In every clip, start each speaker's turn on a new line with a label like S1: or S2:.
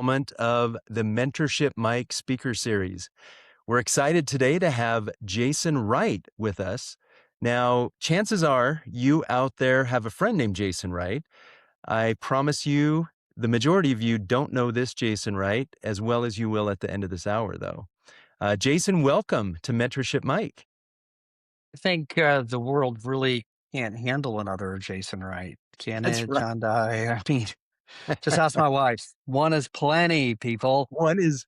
S1: Moment of the Mentorship Mike speaker series. We're excited today to have Jason Wright with us. Now, chances are you out there have a friend named Jason Wright. I promise you, the majority of you don't know this Jason Wright as well as you will at the end of this hour, though. Jason, welcome to Mentorship Mike.
S2: I think the world really can't handle another Jason Wright, can
S1: That's
S2: it,
S1: right.
S2: John Dye? I mean, just ask my wife. One is plenty, people.
S1: One is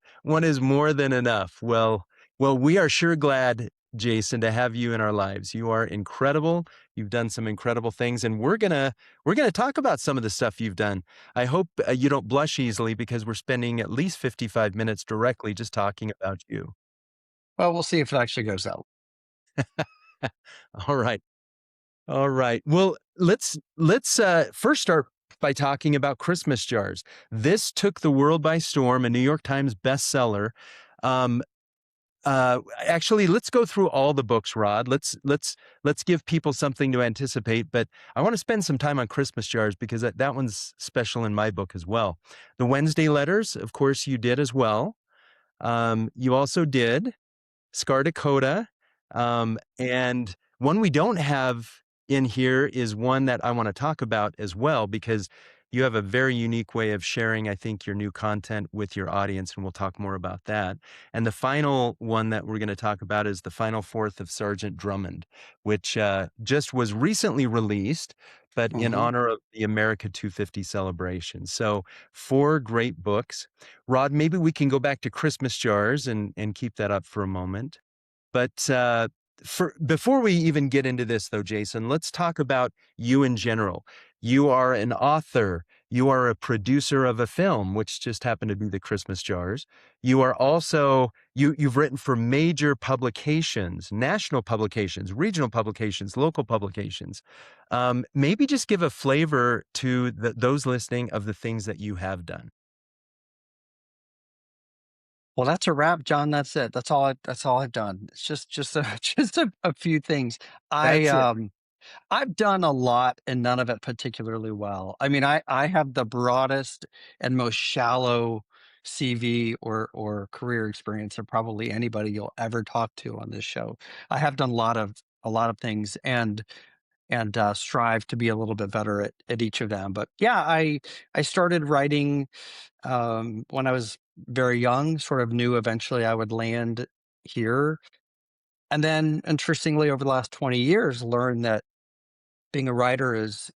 S1: more than enough. Well, we are sure glad, Jason, to have you in our lives. You are incredible. You've done some incredible things, and we're gonna talk about some of the stuff you've done. I hope you don't blush easily because we're spending at least 55 minutes directly just talking about you.
S2: Well, we'll see if it actually goes out.
S1: All right. All right. Well, let's first start by talking about Christmas jars. This took the world by storm, a New York Times bestseller. Um, Actually, let's go through all the books, Rod. Let's give people something to anticipate. But I want to spend some time on Christmas jars because that one's special in my book as well. The Wednesday letters, of course, you did as well. You also did Scar Dakota. And one we don't have in here is one that I want to talk about as well, because you have a very unique way of sharing, I think, your new content with your audience, and we'll talk more about that. And the final one that we're going to talk about is the final fourth of Sergeant Drummond, which just was recently released, but in
S2: Hmm.
S1: honor of the America 250 celebration. So, four great books. Rod, maybe we can go back to Christmas jars and keep that up for a moment. But before we even get into this, though, Jason, let's talk about you in general. You are an author. You are a producer of a film, which just happened to be the Christmas Jars. You are also you've written for major publications, national publications, regional publications, local publications. Maybe just give a flavor to those listening of the things that you have done.
S2: Well, that's a wrap, John. That's it. That's all I've done. It's just just a few things. I
S1: That's it.
S2: I've done a lot and none of it particularly well. I mean, I have the broadest and most shallow CV or career experience of probably anybody you'll ever talk to on this show. I have done a lot of things and strive to be a little bit better at each of them. But yeah, I started writing when I was very young. Sort of knew eventually I would land here, and then interestingly, over the last 20 years, learned that being a writer is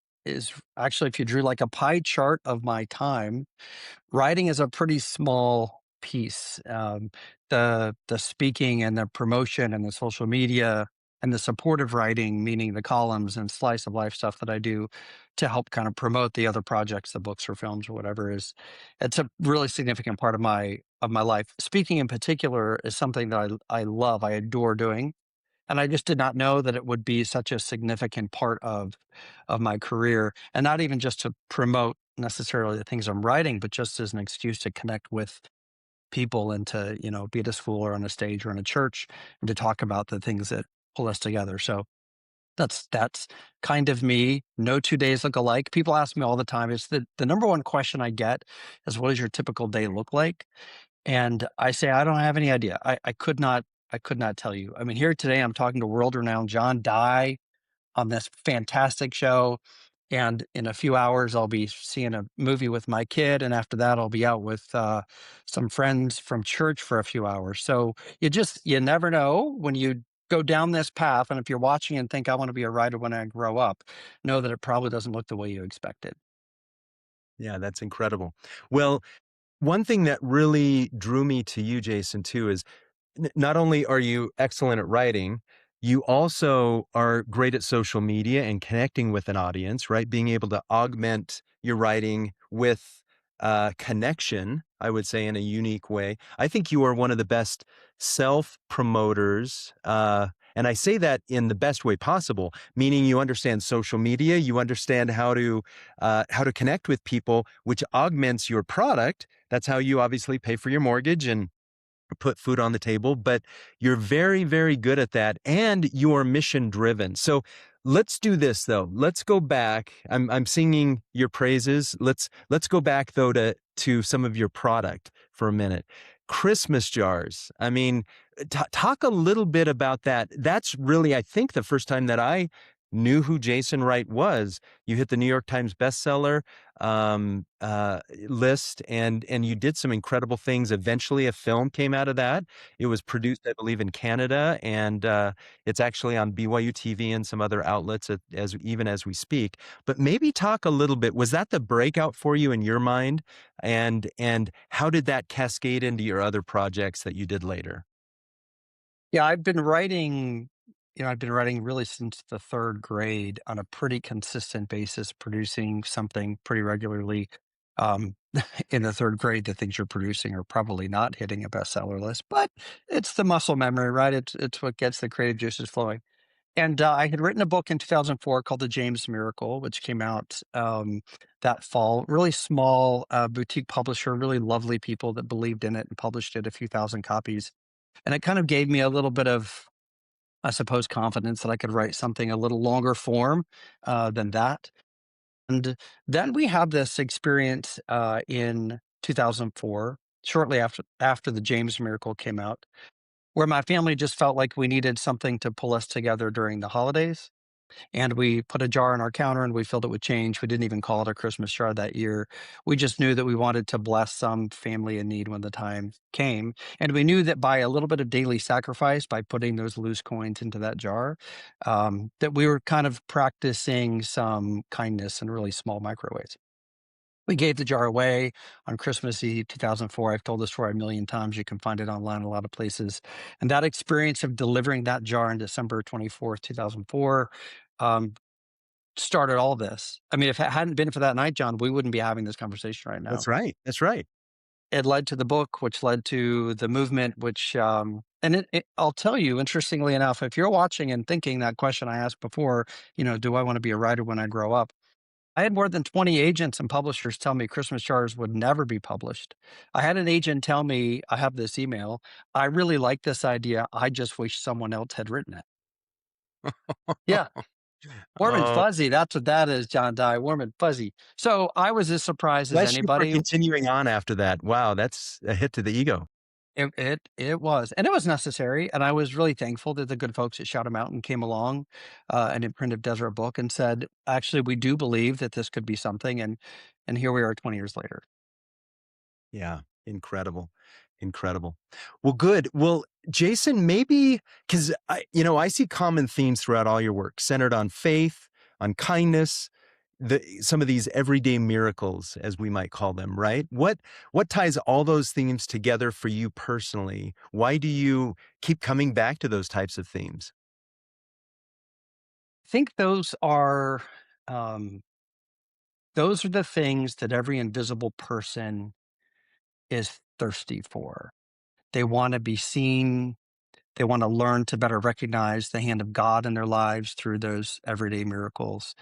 S2: actually, if you drew like a pie chart of my time, writing is a pretty small piece. The speaking and the promotion and the social media and the supportive writing, meaning the columns and slice of life stuff that I do to help kind of promote the other projects, the books or films or whatever, is it's a really significant part of my life. Speaking in particular is something that I love, I adore doing, and I just did not know that it would be such a significant part of my career, and not even just to promote necessarily the things I'm writing, but just as an excuse to connect with people and to, be at a school or on a stage or in a church and to talk about the things that pull us together. So that's kind of me. No 2 days look alike. People ask me all the time. It's the number one question I get is, what does your typical day look like? And I say, I don't have any idea. I could not tell you. I mean, here today, I'm talking to world renowned John Dye on this fantastic show. And in a few hours, I'll be seeing a movie with my kid. And after that, I'll be out with some friends from church for a few hours. So you never know when you go down this path. And if you're watching and think, I want to be a writer when I grow up, know that it probably doesn't look the way you expected.
S1: Yeah, that's incredible. Well, one thing that really drew me to you, Jason, too, is not only are you excellent at writing, you also are great at social media and connecting with an audience, right? Being able to augment your writing with connection, I would say, in a unique way. I think you are one of the best self promoters. And I say that in the best way possible, meaning you understand social media, you understand how to connect with people, which augments your product. That's how you obviously pay for your mortgage and put food on the table, but you're very, very good at that and you're mission driven. So let's do this though. Let's go back. I'm singing your praises. Let's go back though to some of your product for a minute. Christmas jars. I mean, talk a little bit about that. That's really, I think, the first time that I knew who Jason Wright was. You hit the New York Times bestseller list, and you did some incredible things. Eventually, a film came out of that. It was produced, I believe, in Canada, and it's actually on BYU TV and some other outlets as even as we speak. But maybe talk a little bit. Was that the breakout for you in your mind? And how did that cascade into your other projects that you did later?
S2: Yeah, I've been writing really since the 3rd grade on a pretty consistent basis, producing something pretty regularly. Um, in the 3rd grade, the things you're producing are probably not hitting a bestseller list, but it's the muscle memory, right? It's what gets the creative juices flowing. And I had written a book in 2004 called The James Miracle, which came out that fall. Really small boutique publisher, really lovely people that believed in it and published it, a few thousand copies. And it kind of gave me a little bit of, I suppose, confidence that I could write something a little longer form than that. And then we had this experience in 2004, shortly after the James Miracle came out, where my family just felt like we needed something to pull us together during the holidays. And we put a jar on our counter and we filled it with change. We didn't even call it a Christmas jar that year. We just knew that we wanted to bless some family in need when the time came. And we knew that by a little bit of daily sacrifice, by putting those loose coins into that jar, that we were kind of practicing some kindness in really small microways. We gave the jar away on Christmas Eve 2004. I've told this story a million times. You can find it online a lot of places. And that experience of delivering that jar on December 24th, 2004, um, started all this. I mean, if it hadn't been for that night, John, we wouldn't be having this conversation right now.
S1: That's right. That's right.
S2: It led to the book, which led to the movement, which, I'll tell you, interestingly enough, if you're watching and thinking that question I asked before, do I want to be a writer when I grow up? I had more than 20 agents and publishers tell me Christmas jars would never be published. I had an agent tell me, I have this email, I really like this idea. I just wish someone else had written it. Yeah. Warm and
S1: Oh,
S2: fuzzy. That's what that is, John Dye. Warm and fuzzy. So I was as surprised as
S1: bless you for
S2: anybody.
S1: continuing on after that. Wow, that's a hit to the ego.
S2: It was, and it was necessary. And I was really thankful that the good folks at Shout 'Em Mountain came along, an imprint of Desert Book, and said, actually, we do believe that this could be something. And here we are 20 years later.
S1: Yeah, incredible. Incredible. Well, good. Well, Jason, maybe because I see common themes throughout all your work centered on faith, on kindness, some of these everyday miracles, as we might call them, right? What ties all those themes together for you personally? Why do you keep coming back to those types of themes?
S2: I think um, those are the things that every invisible person is thirsty for. They want to be seen. They want to learn to better recognize the hand of God in their lives through those everyday miracles.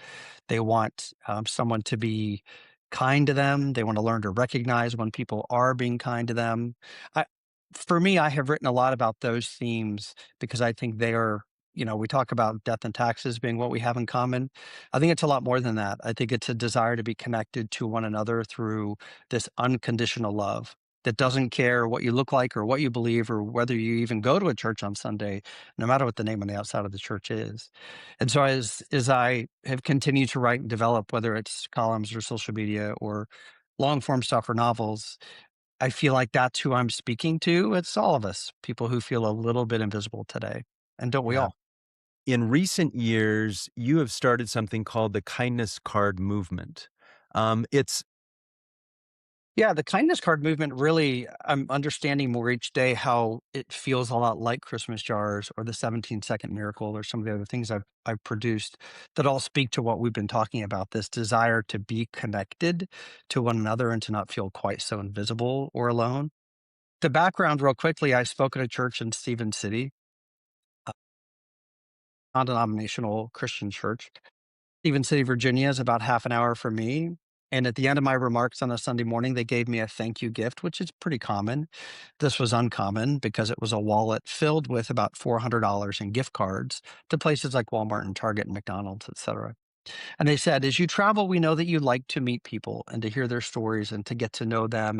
S2: They want someone to be kind to them. They want to learn to recognize when people are being kind to them. I, for me, I have written a lot about those themes because I think they are, we talk about death and taxes being what we have in common. I think it's a lot more than that. I think it's a desire to be connected to one another through this unconditional love that doesn't care what you look like or what you believe or whether you even go to a church on Sunday, no matter what the name on the outside of the church is. And so as I have continued to write and develop, whether it's columns or social media or long form stuff or novels, I feel like that's who I'm speaking to. It's all of us, people who feel a little bit invisible today. And don't we
S1: Yeah.
S2: all?
S1: In recent years, you have started something called the kindness card movement. It's
S2: Yeah, the kindness card movement really, I'm understanding more each day how it feels a lot like Christmas jars or the 17-second miracle or some of the other things I've produced that all speak to what we've been talking about, this desire to be connected to one another and to not feel quite so invisible or alone. The background, real quickly, I spoke at a church in Stephen City, a non-denominational Christian church. Stephen City, Virginia is about half an hour from me. And at the end of my remarks on a Sunday morning, they gave me a thank you gift, which is pretty common. This was uncommon because it was a wallet filled with about $400 in gift cards to places like Walmart and Target and McDonald's, et cetera. And they said, as you travel, we know that you like to meet people and to hear their stories and to get to know them.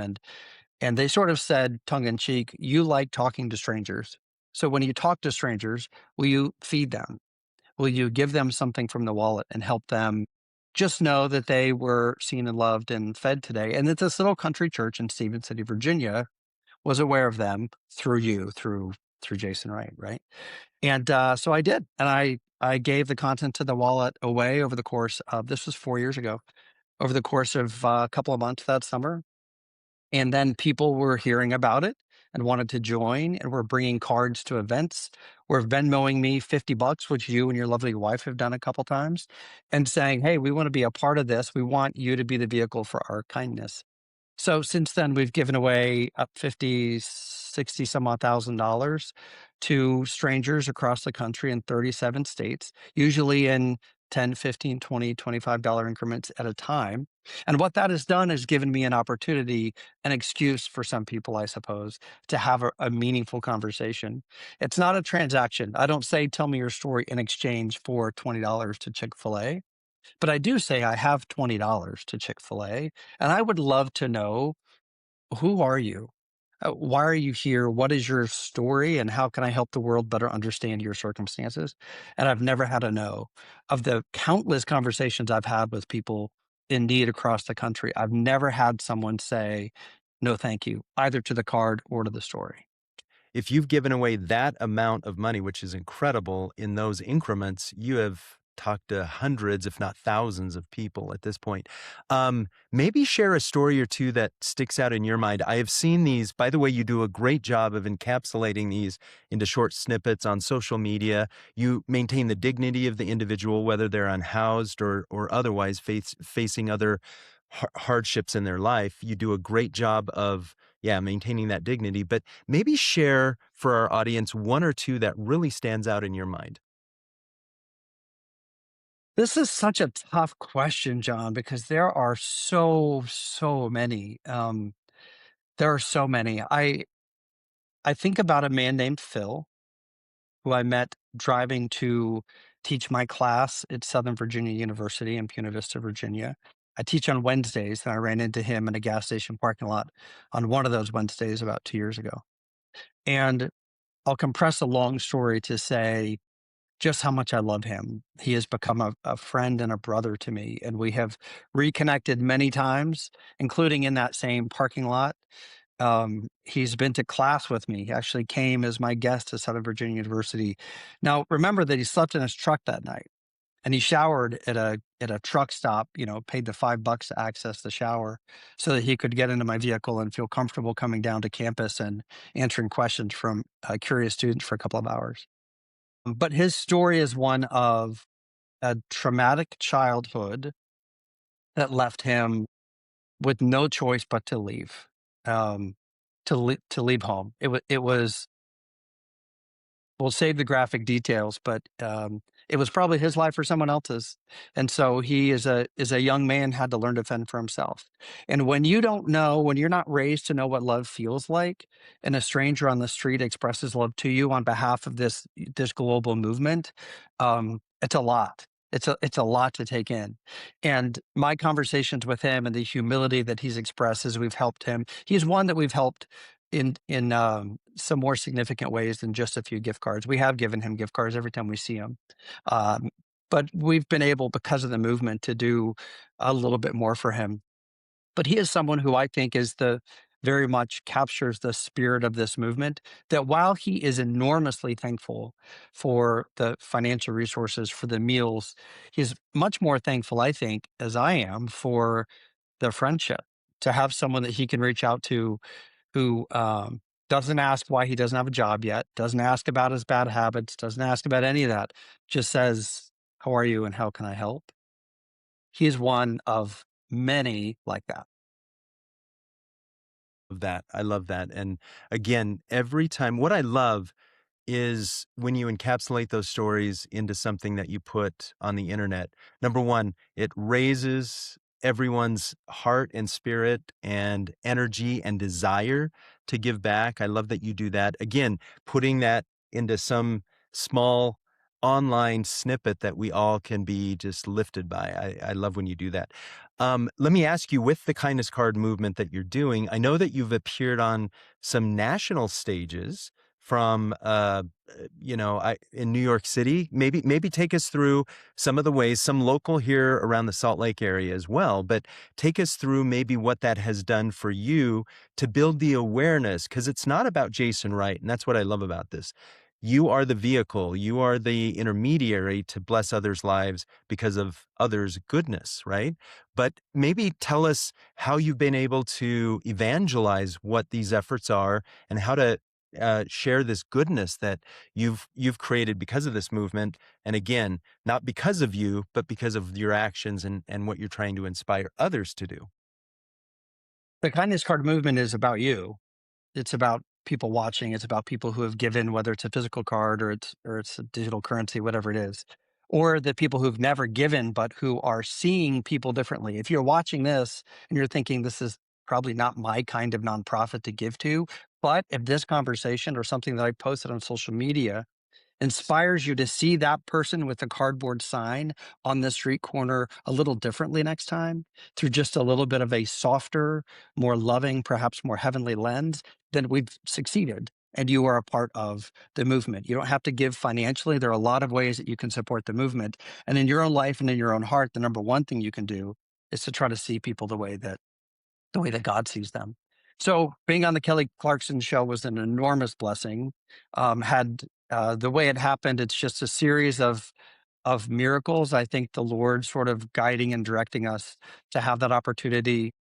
S2: And they sort of said, tongue in cheek, you like talking to strangers. So when you talk to strangers, will you feed them? Will you give them something from the wallet and help them just know that they were seen and loved and fed today? And that this little country church in Stephen City, Virginia, was aware of them through you, through Jason Wright, right? And so I did, and I gave the content to the wallet away over the course of this was 4 years ago, over the course of a couple of months that summer, and then people were hearing about it and wanted to join and were bringing cards to events, were Venmoing me $50, which you and your lovely wife have done a couple times, and saying, hey, we want to be a part of this. We want you to be the vehicle for our kindness. So since then, we've given away up 50, 60 some odd $1,000 to strangers across the country in 37 states, usually in 10, 15, 20, $25 increments at a time. And what that has done is given me an opportunity, an excuse for some people, I suppose, to have a meaningful conversation. It's not a transaction. I don't say, tell me your story in exchange for $20 to Chick-fil-A. But I do say I have $20 to Chick-fil-A, and I would love to know, who are you? Why are you here? What is your story? And how can I help the world better understand your circumstances? And I've never had a no. Of the countless conversations I've had with people in need across the country, I've never had someone say, no, thank you, either to the card or to the story.
S1: If you've given away that amount of money, which is incredible in those increments, you have talked to hundreds, if not thousands of people at this point. Maybe share a story or two that sticks out in your mind. I have seen these. By the way, you do a great job of encapsulating these into short snippets on social media. You maintain the dignity of the individual, whether they're unhoused or otherwise facing other hardships in their life. You do a great job of, yeah, maintaining that dignity. But maybe share for our audience one or two that really stands out in your mind.
S2: This is such a tough question, John, because there are so many. There are so many. I think about a man named Phil, who I met driving to teach my class at Southern Virginia University in Buena Vista, Virginia. I teach on Wednesdays, and I ran into him in a gas station parking lot on one of those Wednesdays about 2 years ago. And I'll compress a long story to say just how much I love him. He has become a friend and a brother to me, and we have reconnected many times, including in that same parking lot. He's been to class with me. He actually came as my guest to Southern Virginia University. Now, remember that he slept in his truck that night, and he showered at a truck stop. You know, paid the $5 to access the shower, so that he could get into my vehicle and feel comfortable coming down to campus and answering questions from curious students for a couple of hours. But his story is one of a traumatic childhood that left him with no choice but to leave, to leave home. It was we'll save the graphic details, but it was probably his life or someone else's. And so he is a young man had to learn to fend for himself. And when you don't know, when you're not raised to know what love feels like, and a stranger on the street expresses love to you on behalf of this global movement, it's a lot. It's a lot to take in. And my conversations with him and the humility that he's expressed as we've helped him, he's one that we've helped in some more significant ways than just a few gift cards. We have given him gift cards every time we see him, um, but we've been able, because of the movement, to do a little bit more for him. But he is someone who I think is the very much captures the spirit of this movement. That while he is enormously thankful for the financial resources, for the meals, he's much more thankful, I think, as I am, for the friendship, to have someone that he can reach out to who doesn't ask why he doesn't have a job yet, doesn't ask about his bad habits, doesn't ask about any of that, just says, how are you and how can I help? He's one of many like that.
S1: Of that. I love that. And again, every time, what I love is when you encapsulate those stories into something that you put on the internet. Number one, it raises everyone's heart and spirit and energy and desire to give back. I love that you do that. Again, putting that into some small online snippet that we all can be just lifted by. I love when you do that. Let me ask you, with the kindness card movement that you're doing, I know that you've appeared on some national stages from in New York City. Maybe take us through some of the ways, some local here around the Salt Lake area as well, but take us through maybe what that has done for you to build the awareness, because it's not about Jason Wright, and that's what I love about this. You are the vehicle, you are the intermediary to bless others' lives because of others' goodness, right? But maybe tell us how you've been able to evangelize what these efforts are and how to share this goodness that you've created because of this movement. And again, not because of you, but because of your actions and what you're trying to inspire others to do.
S2: The kindness card movement is about you. It's about people watching. It's about people who have given, whether it's a physical card or it's a digital currency, whatever it is, or the people who've never given but who are seeing people differently. If you're watching this and you're thinking this is probably not my kind of nonprofit to give to, but if this conversation or something that I posted on social media inspires you to see that person with the cardboard sign on the street corner a little differently next time through just a little bit of a softer, more loving, perhaps more heavenly lens, then we've succeeded. And you are a part of the movement. You don't have to give financially. There are a lot of ways that you can support the movement. And in your own life and in your own heart, the number one thing you can do is to try to see people the way that God sees them. So being on the Kelly Clarkson show was an enormous blessing. Had The way it happened, it's just a series of miracles. I think the Lord sort of guiding and directing us to have that opportunity.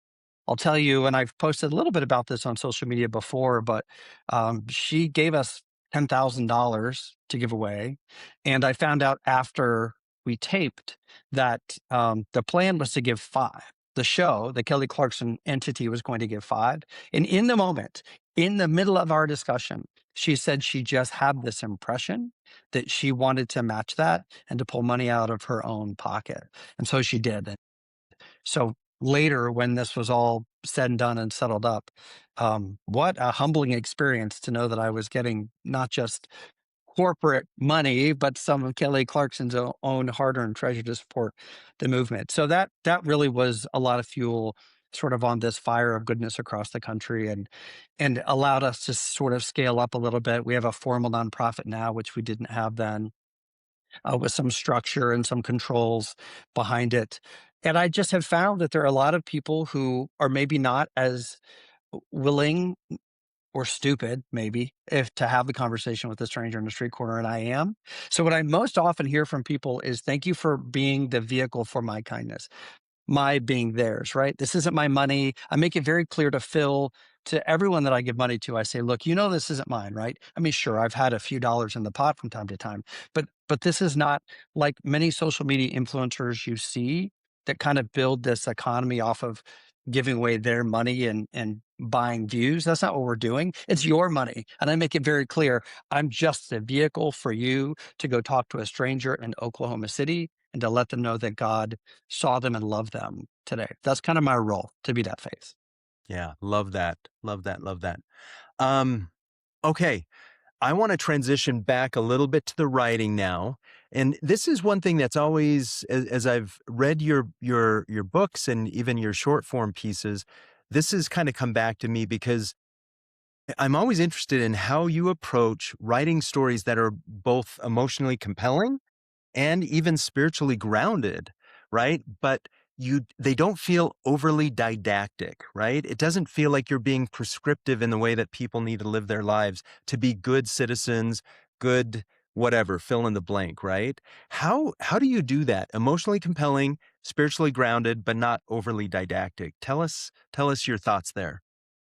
S2: I'll tell you, and I've posted a little bit about this on social media before, but she gave us $10,000 to give away. And I found out after we taped that the plan was to give five. The show, the Kelly Clarkson entity, was going to give five. And in the moment, in the middle of our discussion, she said she just had this impression that she wanted to match that and to pull money out of her own pocket. And so she did. So later, when this was all said and done and settled up, what a humbling experience to know that I was getting not just corporate money, but some of Kelly Clarkson's own hard-earned treasure to support the movement. So that really was a lot of fuel sort of on this fire of goodness across the country and allowed us to sort of scale up a little bit. We have a formal nonprofit now, which we didn't have then, with some structure and some controls behind it. And I just have found that there are a lot of people who are maybe not as willing or stupid, maybe, if to have the conversation with a stranger in the street corner, and I am. So what I most often hear from people is, "Thank you for being the vehicle for my kindness." My being theirs, right? This isn't my money. I make it very clear to Phil, to everyone that I give money to. I say, look, this isn't mine, right? I mean, sure, I've had a few dollars in the pot from time to time, but this is not like many social media influencers you see that kind of build this economy off of giving away their money and buying views. That's not what we're doing. It's your money. And I make it very clear. I'm just a vehicle for you to go talk to a stranger in Oklahoma City and to let them know that God saw them and loved them today. That's kind of my role, to be that face.
S1: Yeah, love that. Love that. Love that. Um, okay. I want to transition back a little bit to the writing now. And this is one thing that's always, as I've read your books and even your short form pieces, this has kind of come back to me because I'm always interested in how you approach writing stories that are both emotionally compelling and even spiritually grounded, right? But they don't feel overly didactic, right? It doesn't feel like you're being prescriptive in the way that people need to live their lives to be good citizens, good whatever, fill in the blank, right? How do you do that? Emotionally compelling, spiritually grounded, but not overly didactic. Tell us your thoughts there.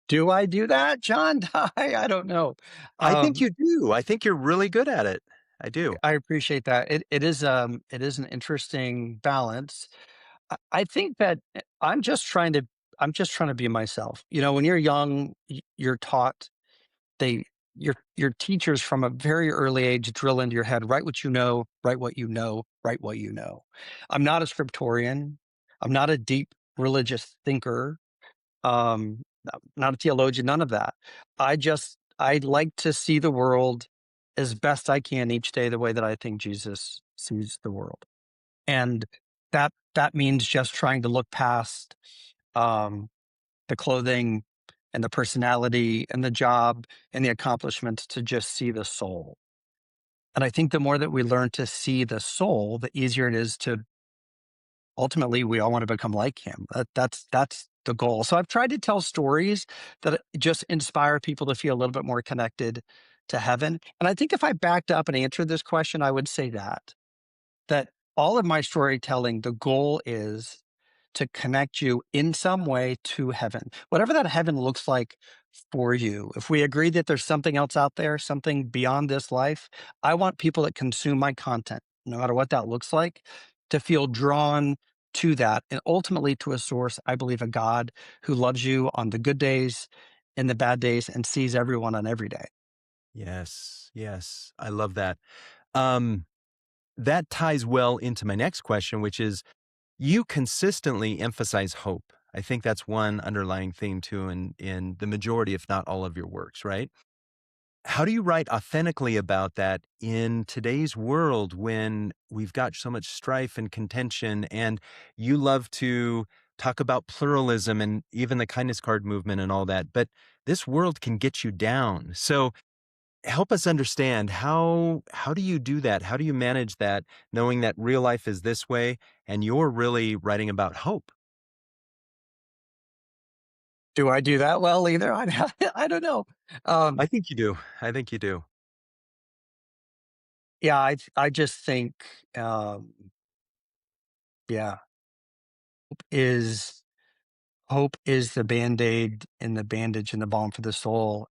S2: Do I do that, John? I don't know.
S1: I think
S2: Um,
S1: you do. I think you're really good at it. I do.
S2: I appreciate that. It is an interesting balance. I think that I'm just trying to be myself. When you're young, you're taught they your teachers from a very early age drill into your head, write what you know, write what you know, write what you know. I'm not a scriptorian. I'm not a deep religious thinker, not a theologian, none of that. I like to see the world as best I can each day the way that I think Jesus sees the world. And that means just trying to look past um, the clothing and the personality and the job and the accomplishments to just see the soul. And I think the more that we learn to see the soul, the easier it is to ultimately we all want to become like him. That's the goal. So I've tried to tell stories that just inspire people to feel a little bit more connected to heaven. And I think if I backed up and answered this question, I would say that all of my storytelling, the goal is to connect you in some way to heaven, whatever that heaven looks like for you. If we agree that there's something else out there, something beyond this life, I want people that consume my content, no matter what that looks like, to feel drawn to that and ultimately to a source, I believe a God who loves you on the good days and the bad days and sees everyone on every day.
S1: Yes, yes, I love that. Um, that ties well into my next question, which is you consistently emphasize hope. I think that's one underlying theme too in the majority, if not all of your works, right? How do you write authentically about that in today's world when we've got so much strife and contention and you love to talk about pluralism and even the kindness card movement and all that, but this world can get you down. So help us understand how do you do that? How do you manage that knowing that real life is this way and you're really writing about hope?
S2: Do I do that well either? I don't know.
S1: I
S2: Um,
S1: think you do. I think you do.
S2: yeah, I just think, um, yeah, is hope is the Band-Aid and the bandage and the balm for the soul.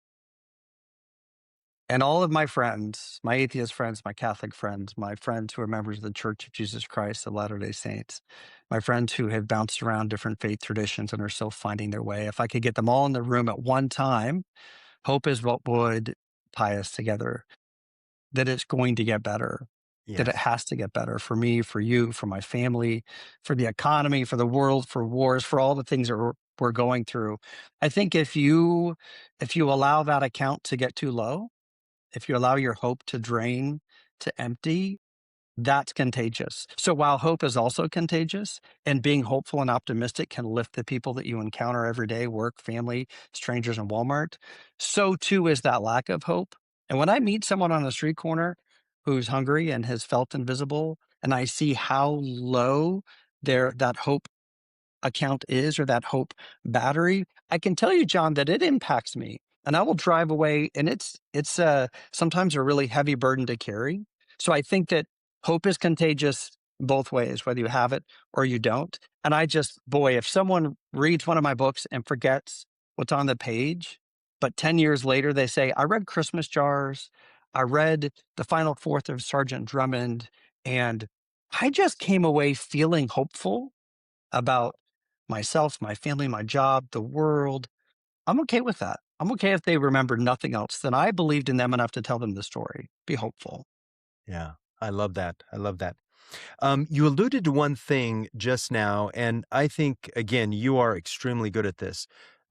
S2: And all of my friends, my atheist friends, my Catholic friends, my friends who are members of the Church of Jesus Christ of Latter-day Saints, my friends who have bounced around different faith traditions and are still finding their way. If I could get them all in the room at one time, hope is what would tie us together. That it's going to get better, that it
S1: Yes.
S2: has to get better for me, for you, for my family, for the economy, for the world, for wars, for all the things that we're going through. I think if you allow that account to get too low, if you allow your hope to drain, to empty, that's contagious. So while hope is also contagious and being hopeful and optimistic can lift the people that you encounter every day, work, family, strangers in Walmart, so too is that lack of hope. And when I meet someone on the street corner who's hungry and has felt invisible, and I see how low that hope account is or that hope battery, I can tell you, John, that it impacts me. And I will drive away and it's sometimes a really heavy burden to carry. So I think that hope is contagious both ways, whether you have it or you don't. And I just, boy, if someone reads one of my books and forgets what's on the page, but 10 years later they say, I read Christmas Jars, I read the final fourth of Sergeant Drummond, and I just came away feeling hopeful about myself, my family, my job, the world. I'm okay with that. I'm okay if they remember nothing else. Then I believed in them enough to tell them the story. Be hopeful.
S1: Yeah. I love that. I love that. You alluded to one thing just now, and I think, again, you are extremely good at this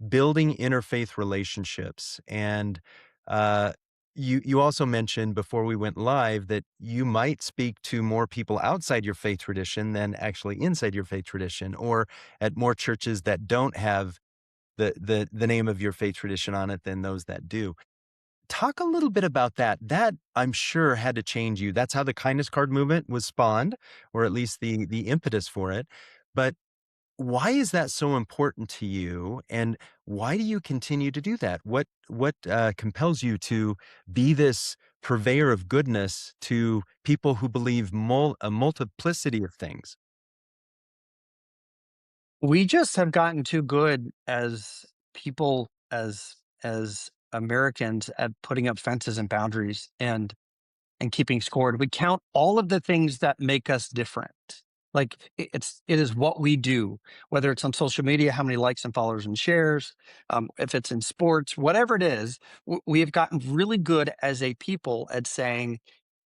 S1: building interfaith relationships. And you also mentioned before we went live that you might speak to more people outside your faith tradition than actually inside your faith tradition, or at more churches that don't have the name of your faith tradition on it than those that do. Talk a little bit about that. That I'm sure had to change you. That's how the kindness card movement was spawned, or at least the impetus for it. But why is that so important to you, and why do you continue to do that? What compels you to be this purveyor of goodness to people who believe a multiplicity of things?
S2: We just have gotten too good as people, as Americans, at putting up fences and boundaries and keeping score. We count all of the things that make us different. Like it is what we do, whether it's on social media, how many likes and followers and shares, if it's in sports, whatever it is, we have gotten really good as a people at saying,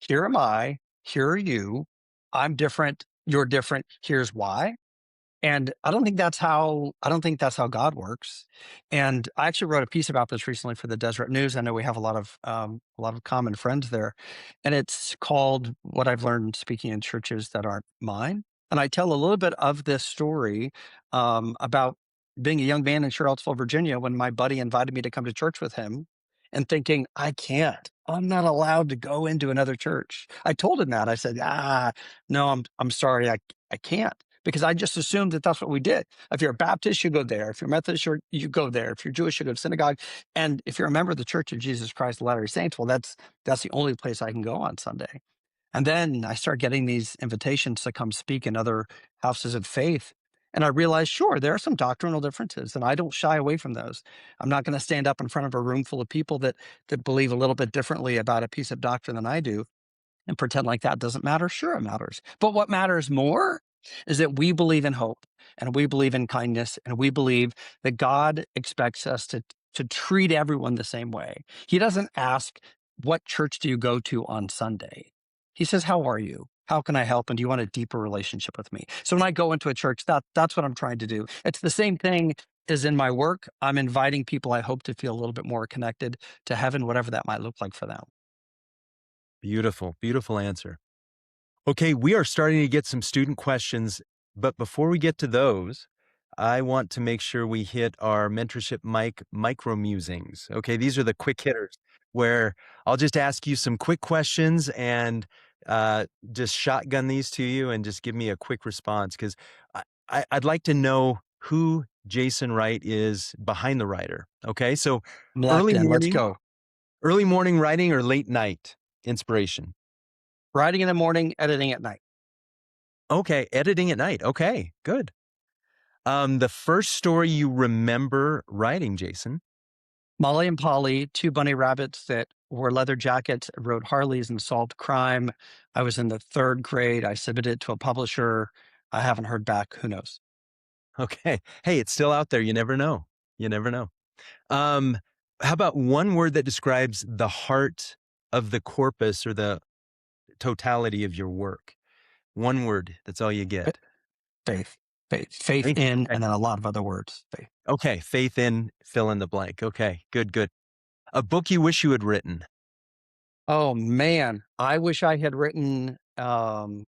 S2: here am I, here are you, I'm different, you're different, here's why. And I don't think that's how God works. And I actually wrote a piece about this recently for the Deseret News. I know we have a lot of common friends there. And it's called What I've Learned Speaking in Churches That Aren't Mine. And I tell a little bit of this story about being a young man in Charlottesville, Virginia, when my buddy invited me to come to church with him and thinking, I can't. I'm not allowed to go into another church. I told him that. I said, no, I'm sorry, I can't, because I just assumed that that's what we did. If you're a Baptist, you go there. If you're Methodist, you go there. If you're Jewish, you go to synagogue. And if you're a member of the Church of Jesus Christ of Latter-day Saints, well, that's the only place I can go on Sunday. And then I start getting these invitations to come speak in other houses of faith. And I realized, sure, there are some doctrinal differences, and I don't shy away from those. I'm not going to stand up in front of a room full of people that believe a little bit differently about a piece of doctrine than I do and pretend like that doesn't matter. Sure, it matters. But what matters more is that we believe in hope, and we believe in kindness, and we believe that God expects us to treat everyone the same way. He doesn't ask, what church do you go to on Sunday? He says, how are you? How can I help? And do you want a deeper relationship with me? So when I go into a church, that's what I'm trying to do. It's the same thing as in my work. I'm inviting people I hope to feel a little bit more connected to heaven, whatever that might look like for them.
S1: Beautiful, beautiful answer. Okay, we are starting to get some student questions, but before we get to those, I want to make sure we hit our Mentorship Mic micro musings. Okay, these are the quick hitters where I'll just ask you some quick questions and just shotgun these to you and just give me a quick response because I'd like to know who Jason Wright is behind the writer. Okay, so
S2: I'm locked
S1: early
S2: in. Let's
S1: morning,
S2: go.
S1: early morning writing or late night inspiration?
S2: Writing in the morning, editing at night.
S1: Okay, editing at night. Okay, good. The first story you remember writing, Jason?
S2: Molly and Polly, two bunny rabbits that wore leather jackets, rode Harleys and solved crime. I was in the third grade. I submitted it to a publisher. I haven't heard back. Who knows?
S1: Okay. Hey, it's still out there. You never know. You never know. Um, how about one word that describes the heart of the corpus or the totality of your work? One word. That's all you
S2: Fa-
S1: get.
S2: Faith, faith
S1: Faith.
S2: in,
S1: Okay.
S2: and then a lot of other words. Faith.
S1: Okay. Faith in fill in the blank. Okay. Good, good. A book you wish you had written.
S2: Oh man, I wish I had written Theo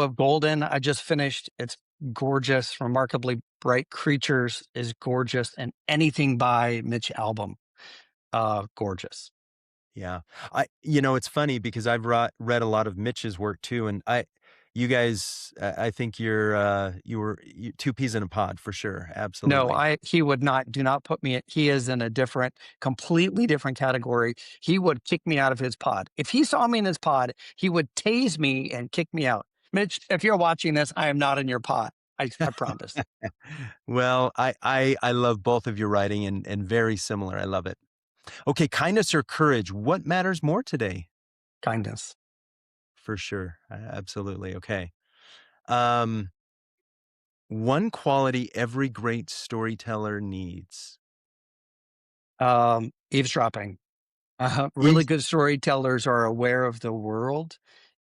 S2: of Golden. I just finished. It's gorgeous, remarkably bright. Creatures is gorgeous, and anything by Mitch Albom, gorgeous.
S1: Yeah. It's funny because I've read a lot of Mitch's work too. And you guys, I think you two peas in a pod for sure.
S2: No,
S1: Absolutely.
S2: he would not, do not put me, he is in a different, completely different category. He would kick me out of his pod. If he saw me in his pod, he would tase me and kick me out. Mitch, if you're watching this, I am not in your pod. I promise.
S1: Well, I love both of your writing and very similar. I love it. Okay. Kindness or courage? What matters more today?
S2: Kindness.
S1: For sure. Absolutely. Okay. Um, one quality every great storyteller needs.
S2: Eavesdropping. Really
S1: Eves-
S2: good storytellers are aware of the world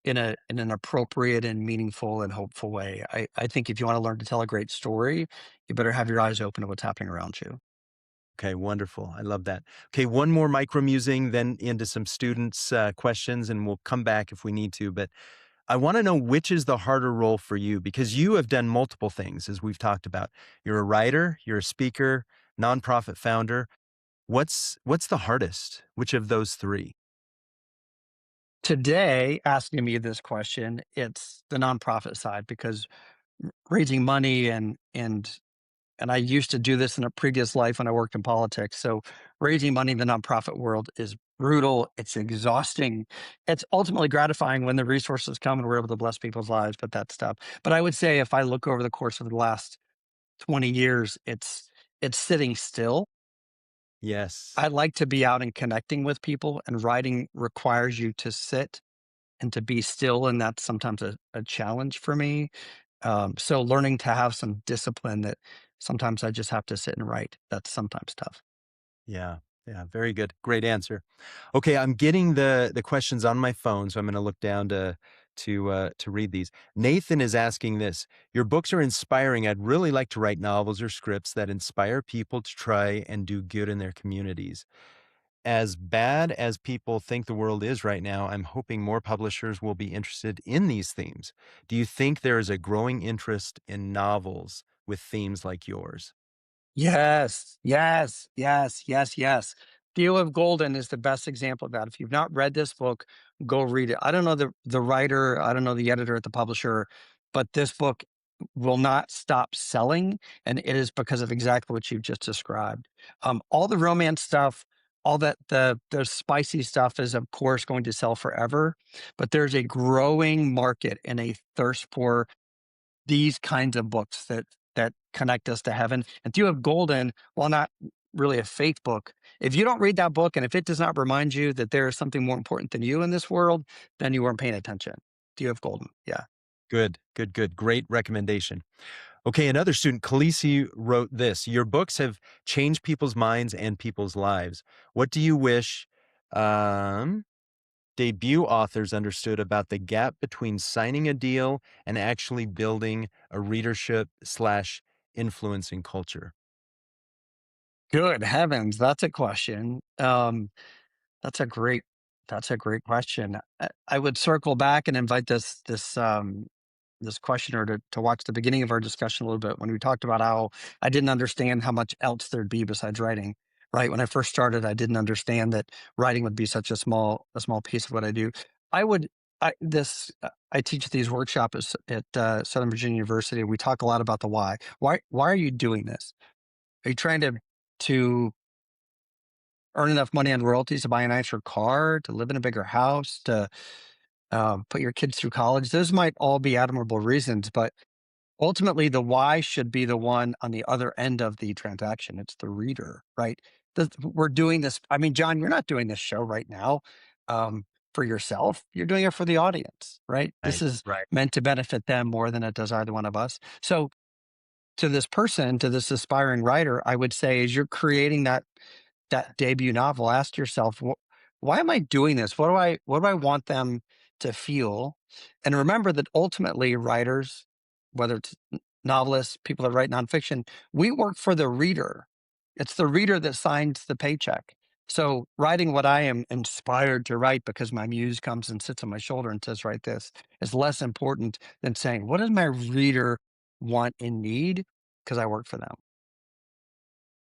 S2: in an appropriate and meaningful and hopeful way. I think if you want to learn to tell a great story, you better have your eyes open to what's happening around you.
S1: Okay, wonderful. I love that. Okay, one more micro musing, then into some students' questions, and we'll come back if we need to. But I want to know which is the harder role for you because you have done multiple things, as we've talked about. You're a writer, you're a speaker, nonprofit founder. What's the hardest? Which of those three?
S2: Today, asking me this question, it's the nonprofit side because raising money and I used to do this in a previous life when I worked in politics. So raising money in the nonprofit world is brutal. It's exhausting. It's ultimately gratifying when the resources come and we're able to bless people's lives, but that's tough. But I would say if I look over the course of the last 20 years, it's sitting still. I
S1: Yes.
S2: like to be out and connecting with people, and writing requires you to sit and to be still, and that's sometimes a challenge for me. So learning to have some discipline that sometimes I just have to sit and write, that's sometimes tough.
S1: Yeah. Yeah. Very good. Great answer. Okay, I'm getting the questions on my phone, so I'm going to look down to read these. Nathan is asking this. Your books are inspiring. I'd really like to write novels or scripts that inspire people to try and do good in their communities. As bad as people think the world is right now, I'm hoping more publishers will be interested in these themes. Do you think there is a growing interest in novels with themes like yours?
S2: Yes, yes, yes, yes, yes. Theo of Golden is the best example of that. If you've not read this book, go read it. I don't know the writer, I don't know the editor at the publisher, but this book will not stop selling, and it is because of exactly what you've just described. All the romance stuff, all that the spicy stuff is of course going to sell forever, but there's a growing market and a thirst for these kinds of books that connect us to heaven. And if you have Golden, while not really a faith book, if you don't read that book and if it does not remind you that there is something more important than you in this world, then you weren't paying attention. Do you have Golden? Yeah.
S1: Good, good, good. Great recommendation. Okay, another student, Khaleesi, wrote this. Your books have changed people's minds and people's lives. What do you wish um, debut authors understood about the gap between signing a deal and actually building a readership slash influencing culture?
S2: Good heavens, that's a question. That's a great that's a great question. I would circle back and invite this questioner to watch the beginning of our discussion a little bit when we talked about how I didn't understand how much else there'd be besides writing. Right when I first started, I didn't understand that writing would be such a small piece of what I do. I would I teach these workshops at Southern Virginia University. We talk a lot about the why. Why are you doing this? Are you trying to earn enough money on royalties to buy a nicer car, to live in a bigger house, to put your kids through college? Those might all be admirable reasons, but ultimately the why should be the one on the other end of the transaction. It's the reader, right? We're doing this. I mean, John, you're not doing this show right now um, for yourself. You're doing it for the audience, right? This
S1: Right,
S2: is
S1: right.
S2: meant to benefit them more than it does either one of us. So, to this person, to this aspiring writer, I would say, as you're creating that debut novel, ask yourself, why am I doing this? What do I want them to feel? And remember that ultimately writers, whether it's novelists, people that write nonfiction, we work for the reader. It's the reader that signs the paycheck. So writing what I am inspired to write because my muse comes and sits on my shoulder and says, write this, is less important than saying, what does my reader want and need? Because I work for them.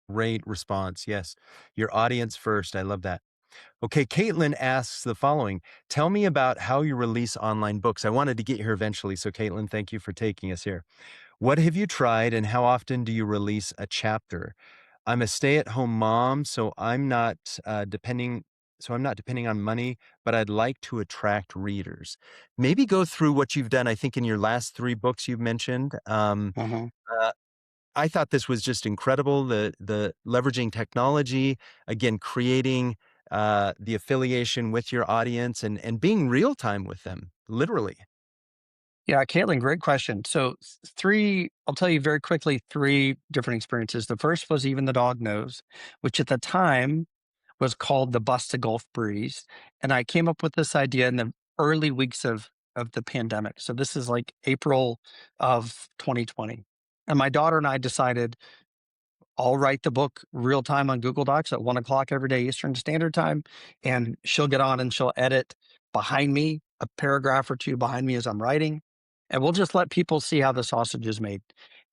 S1: Great response. Yes. Your audience first. I love that. Okay, Caitlin asks the following. Tell me about how you release online books. I wanted to get here eventually. So, Caitlin, thank you for taking us here. What have you tried and how often do you release a chapter? I'm a stay-at-home mom, so I'm not depending on money, but I'd like to attract readers. Maybe go through what you've done. I think in your last three books you've mentioned.
S2: Mhm.
S1: Uh, I thought this was just incredible. The leveraging technology, again, creating the affiliation with your audience and being real time with them, literally.
S2: Yeah, Caitlin, great question. So, I'll tell you very quickly three different experiences. The first was Even the Dog Knows, which at the time was called the Bus to Gulf Breeze. And I came up with this idea in the early weeks of the pandemic. So, this is like April of 2020. And my daughter and I decided I'll write the book real time on Google Docs at 1 o'clock every day Eastern Standard Time. And she'll get on and she'll edit behind me, a paragraph or two behind me as I'm writing. And we'll just let people see how the sausage is made.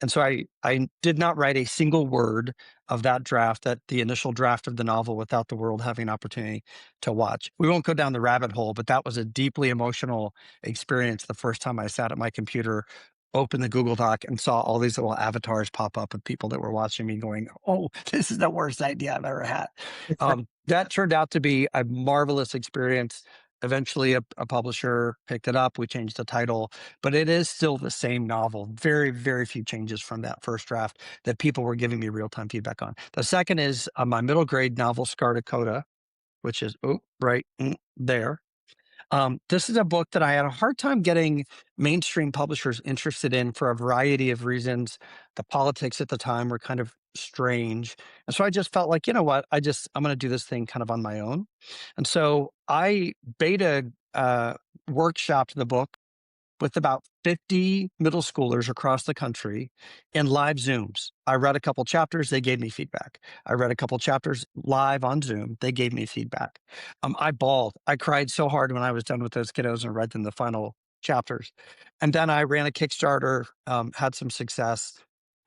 S2: And so I did not write a single word of that draft, that the initial draft of the novel, without the world having an opportunity to watch. We won't go down the rabbit hole, but that was a deeply emotional experience the first time I sat at my computer, opened the Google Doc, and saw all these little avatars pop up of people that were watching me going, oh, this is the worst idea I've ever had. That turned out to be a marvelous experience. Eventually, a publisher picked it up. We changed the title, but it is still the same novel. Very, very few changes from that first draft that people were giving me real time feedback on. The second is my middle grade novel, Scar Dakota, which is, oh, right there. This is a book that I had a hard time getting mainstream publishers interested in for a variety of reasons. The politics at the time were kind of strange. And so I just felt like, you know what, I'm going to do this thing kind of on my own. And so I beta workshopped the book with about 50 middle schoolers across the country in live Zooms. I read a couple chapters, they gave me feedback. I read a couple chapters live on Zoom, they gave me feedback. I bawled. I cried so hard when I was done with those kiddos and read them the final chapters. And then I ran a Kickstarter, had some success,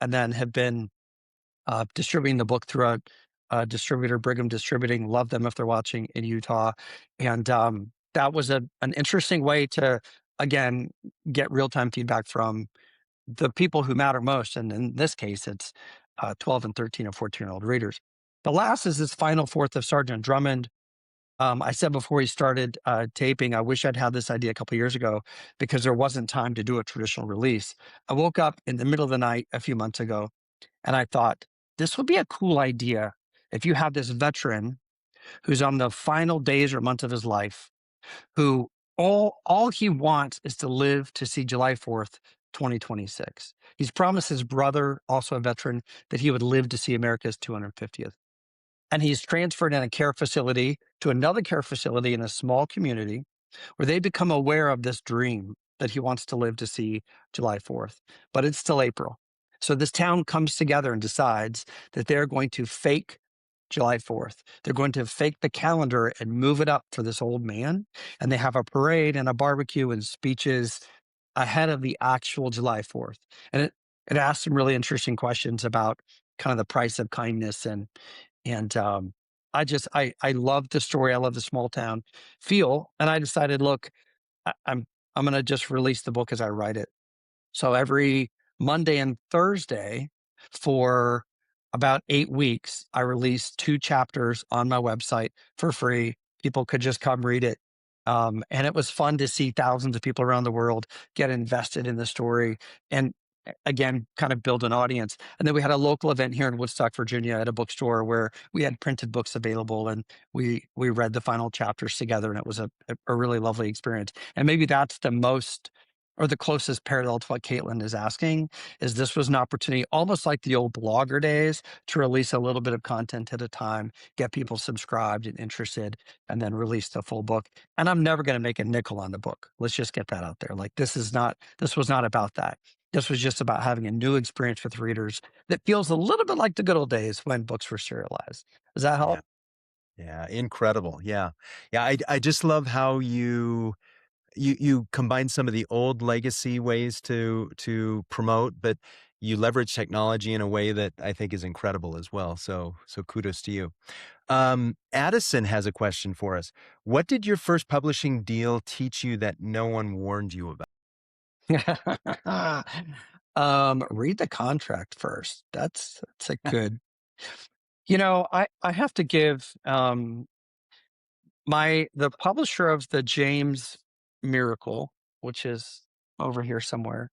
S2: and then have been distributing the book through a distributor, Brigham Distributing. Love them if they're watching in Utah. And that was an interesting way to, again, get real time feedback from the people who matter most. And in this case, it's 12 and 13 and 14-year-old readers. The last is this final fourth of Sergeant Drummond. I said before he started taping, I wish I'd had this idea a couple years ago because there wasn't time to do a traditional release. I woke up in the middle of the night a few months ago and I thought, this would be a cool idea if you have this veteran who's on the final days or months of his life, who all he wants is to live to see July 4th, 2026. He's promised his brother, also a veteran, that he would live to see America's 250th. And he's transferred in a care facility to another care facility in a small community where they become aware of this dream that he wants to live to see July 4th, but it's still April. So this town comes together and decides that they're going to fake July 4th. They're going to fake the calendar and move it up for this old man. And they have a parade and a barbecue and speeches ahead of the actual July 4th. And it asks some really interesting questions about kind of the price of kindness and I love the story. I love the small town feel. And I decided, look, I'm going to just release the book as I write it. So every Monday and Thursday for about 8 weeks, I released 2 chapters on my website for free. People could just come read it. And it was fun to see thousands of people around the world get invested in the story and again, kind of build an audience. And then we had a local event here in Woodstock, Virginia at a bookstore where we had printed books available and we read the final chapters together. And it was a really lovely experience. And maybe that's the most or the closest parallel to what Caitlin is asking is this was an opportunity, almost like the old blogger days, to release a little bit of content at a time, get people subscribed and interested, and then release the full book. And I'm never going to make a nickel on the book. Let's just get that out there. Like this was not about that. This was just about having a new experience with readers that feels a little bit like the good old days when books were serialized. Does that
S1: Yeah.
S2: help?
S1: Yeah. Incredible. Yeah. Yeah. I just love how you combine some of the old legacy ways to promote, but you leverage technology in a way that I think is incredible as well. So kudos to you. Addison has a question for us. What did your first publishing deal teach you that no one warned you about?
S2: Read the contract first. That's a good. I have to give the publisher of the James Miracle, which is over here somewhere,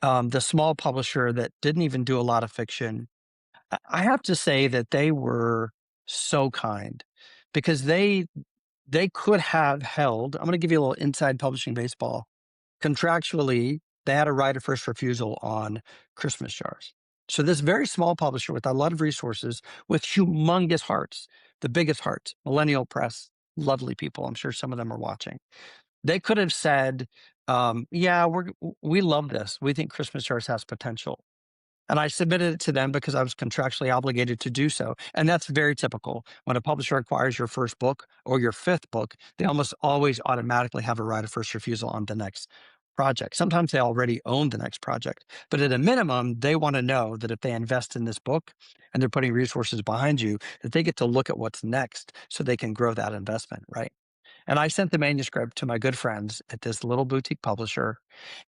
S2: the small publisher that didn't even do a lot of fiction. I have to say that they were so kind because they could have held. I'm going to give you a little inside publishing baseball. Contractually, they had a right of first refusal on Christmas jars. So this very small publisher with a lot of resources, with humongous hearts, the biggest hearts, Millennial Press, lovely people. I'm sure some of them are watching. They could have said, "Yeah, we love this. We think Christmas jars has potential." And I submitted it to them because I was contractually obligated to do so. And that's very typical. When a publisher acquires your first book or your fifth book, they almost always automatically have a right of first refusal on the next project. Sometimes they already own the next project. But at a minimum, they want to know that if they invest in this book and they're putting resources behind you, that they get to look at what's next so they can grow that investment, right? And I sent the manuscript to my good friends at this little boutique publisher.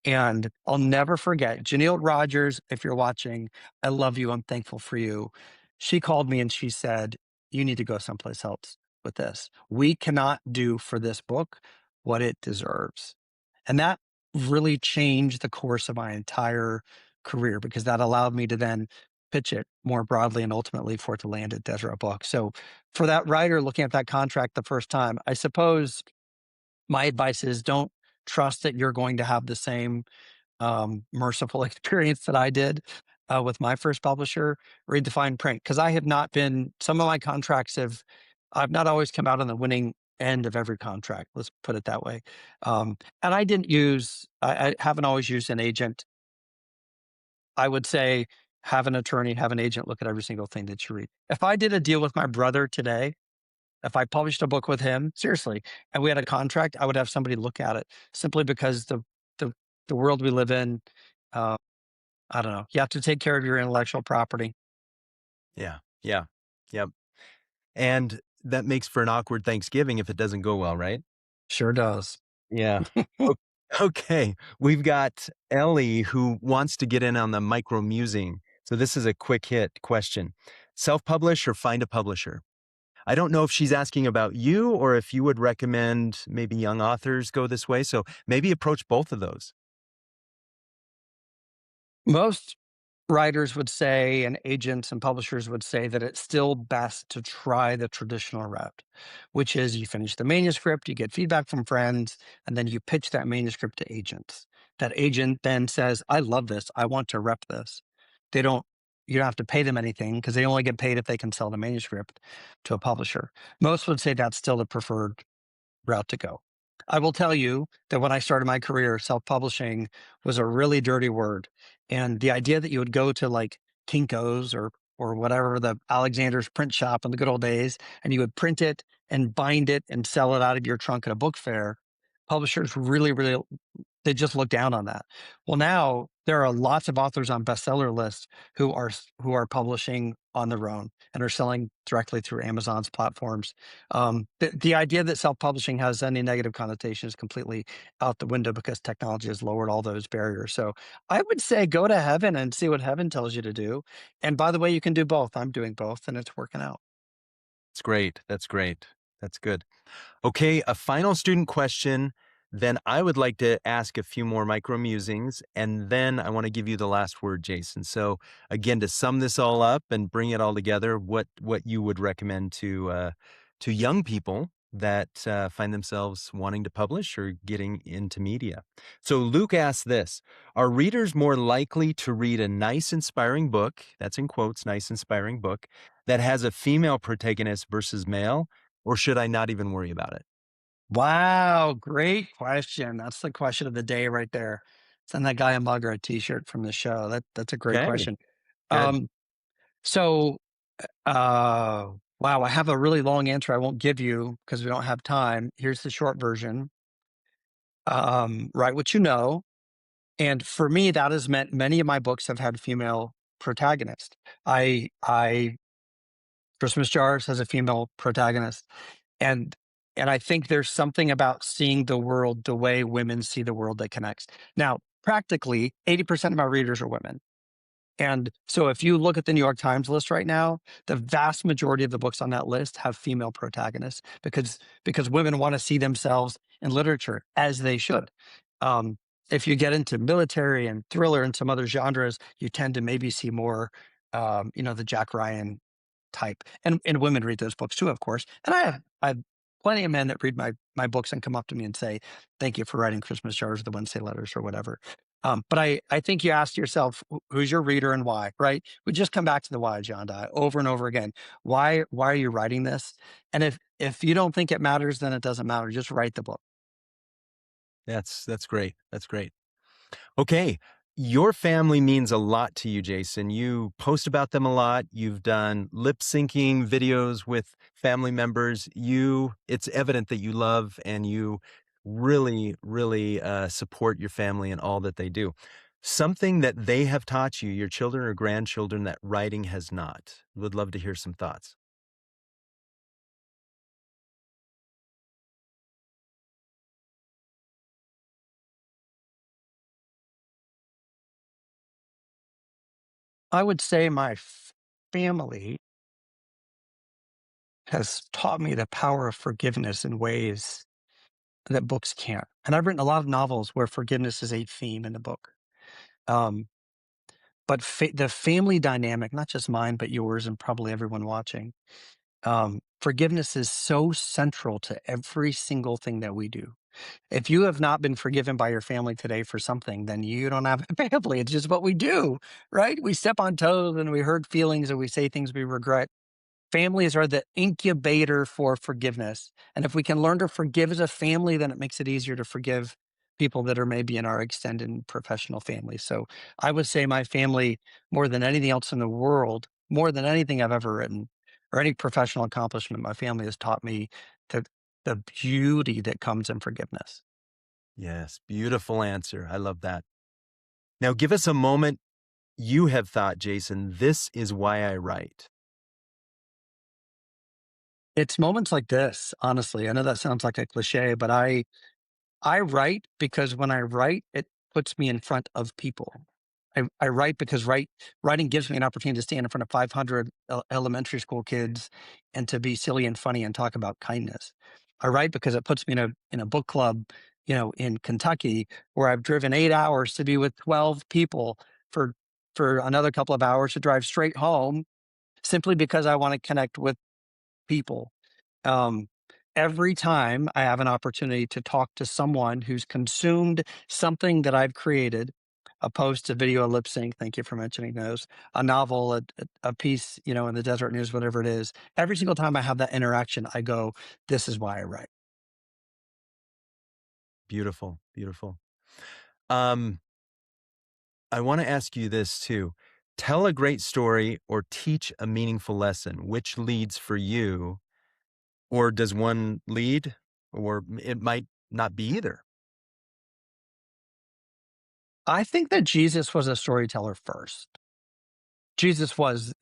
S2: And I'll never forget Janelle Rogers, if you're watching, I love you. I'm thankful for you. She called me and she said, "You need to go someplace else with this. We cannot do for this book what it deserves." And that really changed the course of my entire career because that allowed me to then pitch it more broadly and ultimately for it to land at Deseret Books. So for that writer looking at that contract the first time, I suppose my advice is don't trust that you're going to have the same merciful experience that I did with my first publisher. Read the fine print because I have not been. Some of my contracts I've not always come out on the winning end of every contract. Let's put it that way. And I didn't use, I haven't always used an agent. I would say have an attorney, have an agent look at every single thing that you read. If I did a deal with my brother today, if I published a book with him, seriously, and we had a contract, I would have somebody look at it simply because the the world we live in, uh, I don't know. You have to take care of your intellectual property.
S1: Yeah. Yeah. Yep. And that makes for an awkward Thanksgiving if it doesn't go well, right?
S2: Sure does.
S1: Yeah. O Okay. We've got Ellie who wants to get in on the micro musing. So this is a quick hit question. Self-publish or find a publisher? I don't know if she's asking about you or if you would recommend maybe young authors go this way. So maybe approach both of those.
S2: Most writers would say, and agents and publishers would say, that it's still best to try the traditional route, which is you finish the manuscript, you get feedback from friends, and then you pitch that manuscript to agents. That agent then says, I love this. I want to rep this. They don't, you don't have to pay them anything because they only get paid if they can sell the manuscript to a publisher. Most would say that's still the preferred route to go. I will tell you that when I started my career, self publishing was a really dirty word. And the idea that you would go to like Kinko's or whatever, the Alexander's print shop in the good old days, and you would print it and bind it and sell it out of your trunk at a book fair, publishers really they just look down on that. Well, now there are lots of authors on bestseller lists who are publishing on their own and are selling directly through Amazon's platforms. The idea that self-publishing has any negative connotation is completely out the window because technology has lowered all those barriers. So I would say go to heaven and see what heaven tells you to do. And by the way, you can do both. I'm doing both, and it's working out.
S1: It's great. That's great. That's good. Okay, a final student question. Then I would like to ask a few more micro musings, and then I want to give you the last word, Jason. So again, to sum this all up and bring it all together, what you would recommend to young people that find themselves wanting to publish or getting into media? So Luke asked this: Are readers more likely to read a nice, inspiring book? That's in quotes, nice, inspiring book that has a female protagonist versus male, or should I not even worry about it?
S2: Wow, great question. That's the question of the day right there. Send that guy a mug or a t-shirt from the show. That's a great
S1: Okay,
S2: question.
S1: good.
S2: Um, so wow, I have a really long answer I won't give you because we don't have time. Here's the short version. Write what you know. And for me, that has meant many of my books have had female protagonists. I Christmas Jars has a female protagonist. And and I think there's something about seeing the world the way women see the world that connects. Now, practically 80% of my readers are women. And so if you look at the New York Times list right now, the vast majority of the books on that list have female protagonists because women want to see themselves in literature as they should. Um, if you get into military and thriller and some other genres, you tend to maybe see more, the Jack Ryan type. And women read those books too, of course. And I have plenty of men that read my books and come up to me and say, "Thank you for writing Christmas jars, or the Wednesday letters, or whatever." But I think you asked yourself, who's your reader and why, right? We just come back to the why, John Dye, over and over again. Why are you writing this? And if you don't think it matters, then it doesn't matter. Just write the book.
S1: That's great. That's great. Okay. Your family means a lot to you, Jason. You post about them a lot. You've done lip syncing videos with family members. It's evident that you love and you really support your family and all that they do. Something that they have taught you, your children or grandchildren, that writing has not. Would love to hear some thoughts.
S2: I would say my family has taught me the power of forgiveness in ways that books can't. And I've written a lot of novels where forgiveness is a theme in the book. Um, but the family dynamic, not just mine, but yours and probably everyone watching, forgiveness is so central to every single thing that we do. If you have not been forgiven by your family today for something, then you don't have a family. It's just what we do, right? We step on toes and we hurt feelings and we say things we regret. Families are the incubator for forgiveness. And if we can learn to forgive as a family, then it makes it easier to forgive people that are maybe in our extended professional family. So I would say my family, more than anything else in the world, more than anything I've ever written or any professional accomplishment, my family has taught me to, the beauty that comes in forgiveness.
S1: Yes, beautiful answer. I love that. Now, give us a moment you have thought, Jason, this is why I write.
S2: It's moments like this, honestly. I know that sounds like a cliche, but I write because when I write, it puts me in front of people. I write because writing gives me an opportunity to stand in front of 500 elementary school kids and to be silly and funny and talk about kindness. I write because it puts me in a book club, in Kentucky, where I've driven 8 hours to be with 12 people for another couple of hours to drive straight home, simply because I want to connect with people. um, every time I have an opportunity to talk to someone who's consumed something that I've created, a post, a video, a lip sync, thank you for mentioning those, a novel, a piece, in the Desert News, whatever it is, every single time I have that interaction, I go, this is why I write.
S1: Beautiful, beautiful. Um, I want to ask you this too. Tell a great story or teach a meaningful lesson. Which leads for you? Or does one lead? Or it might not be either.
S2: I think that Jesus was a storyteller first. Jesus was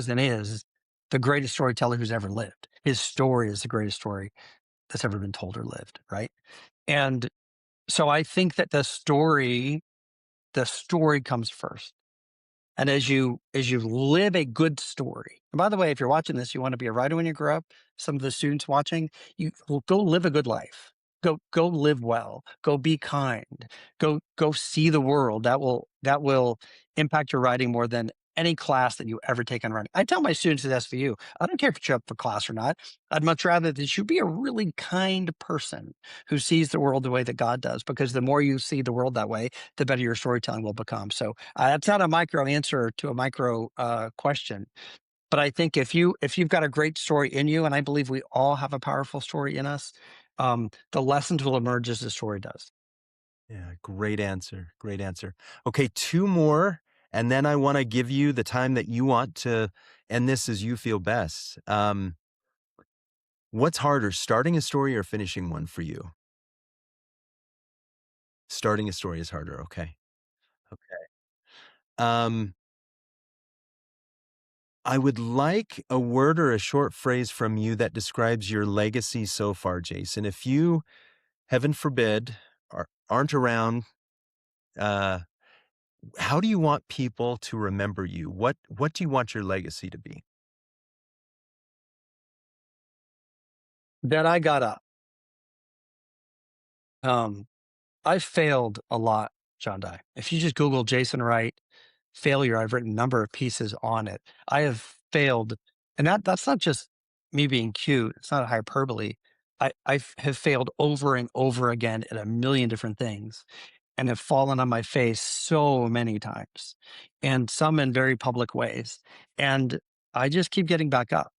S2: and is the greatest storyteller who's ever lived. His story is the greatest story that's ever been told or lived, right? And so I think that the story comes first. And as you live a good story. And by the way, if you're watching this, you want to be a writer when you grow up, some of the students watching, you will go live a good life. Go live well. Go be kind. Go see the world. That will impact your writing more than any class that you ever take on writing. I tell my students at SVU, I don't care if you're up for class or not. I'd much rather that you be a really kind person who sees the world the way that God does, because the more you see the world that way, the better your storytelling will become. So that's not a micro answer to a micro question, but I think if you've got a great story in you, and I believe we all have a powerful story in us, the lessons will emerge as the story does.
S1: Yeah, great answer. Great answer. Okay, two more, and then I want to give you the time that you want to end this as you feel best. What's harder, starting a story or finishing one for you? Starting a story is harder. Okay. Okay. Um, I would like a word or a short phrase from you that describes your legacy so far, Jason. If you, heaven forbid, aren't around, uh, how do you want people to remember you? What do you want your legacy to be?
S2: That I got up. Um, I failed a lot, John Dye. If you just Google Jason Wright failure, I've written a number of pieces on it. I have failed, and that's not just me being cute. It's not a hyperbole. I have failed over and over again at a million different things, and have fallen on my face so many times, and some in very public ways. And I just keep getting back up.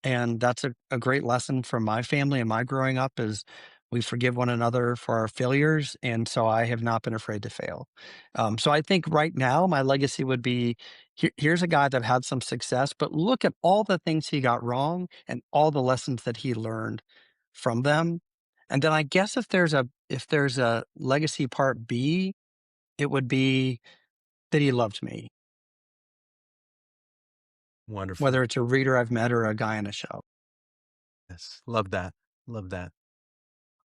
S2: And that's a great lesson from my family and my growing up is we forgive one another for our failures. And so I have not been afraid to fail. So I think right now my legacy would be here's a guy that had some success, but look at all the things he got wrong and all the lessons that he learned from them. And then I guess if there's a legacy part B, it would be that he loved me,
S1: Wonderful.
S2: whether it's a reader I've met or a guy in a show.
S1: Yes. Love that. Love that.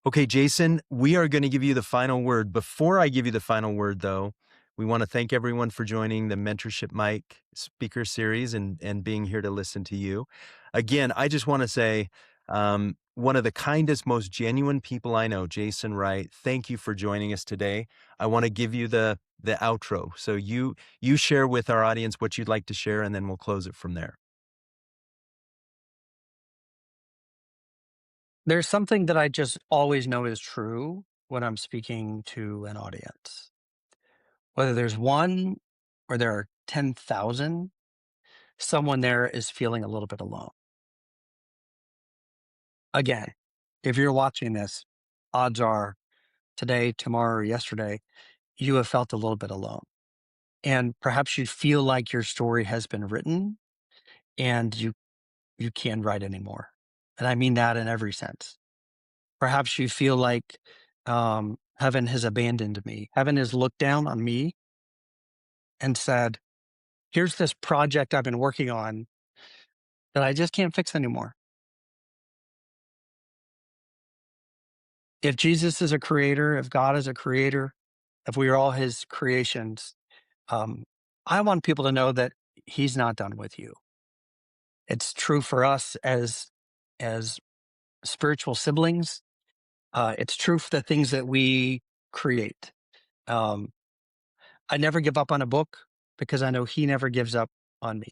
S1: Okay, Jason, we are going to give you the final word. Before I give you the final word, though, we want to thank everyone for joining the Mentorship Mike speaker series and being here to listen to you. Again, I just want to say, one of the kindest, most genuine people I know, Jason Wright. Thank you for joining us today. I want to give you the outro. So you share with our audience what you'd like to share, and then we'll close it from there.
S2: There's something that I just always know is true when I'm speaking to an audience. Whether there's one or there are 10,000, someone there is feeling a little bit alone. Again, if you're watching this, odds are today, tomorrow, or yesterday, you have felt a little bit alone. And perhaps you feel like your story has been written and you can't write anymore. And I mean that in every sense. Perhaps you feel like heaven has abandoned me. Heaven has looked down on me and said, here's this project I've been working on that I just can't fix anymore. If Jesus is a creator, if God is a creator, if we are all his creations, um, I want people to know that he's not done with you. It's true for us as spiritual siblings. It's true for the things that we create. Um, I never give up on a book because I know he never gives up on me.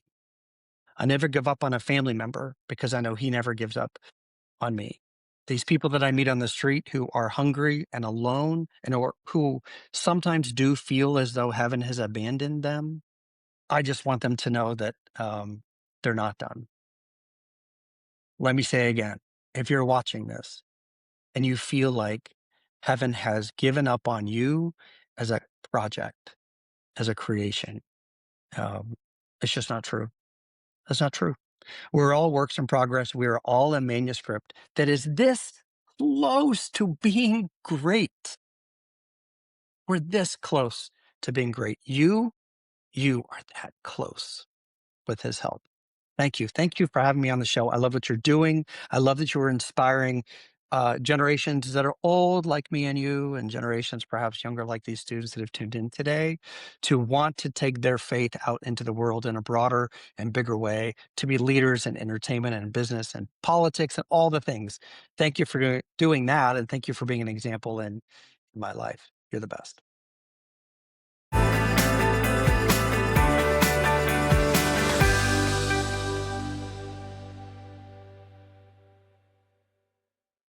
S2: I never give up on a family member because I know he never gives up on me. These people that I meet on the street who are hungry and alone and or who sometimes do feel as though heaven has abandoned them, I just want them to know that they're not done. Let me say again, if you're watching this and you feel like heaven has given up on you as a project, as a creation, um, it's just not true. That's not true. We're all works in progress. We are all a manuscript that is this close to being great. We're this close to being great. You are that close with his help. Thank you. Thank you for having me on the show. I love what you're doing. I love that you are inspiring generations that are old like me and you, and generations perhaps younger like these students that have tuned in today, to want to take their faith out into the world in a broader and bigger way, to be leaders in entertainment and business and politics and all the things. Thank you for doing that. And thank you for being an example in my life. You're the best.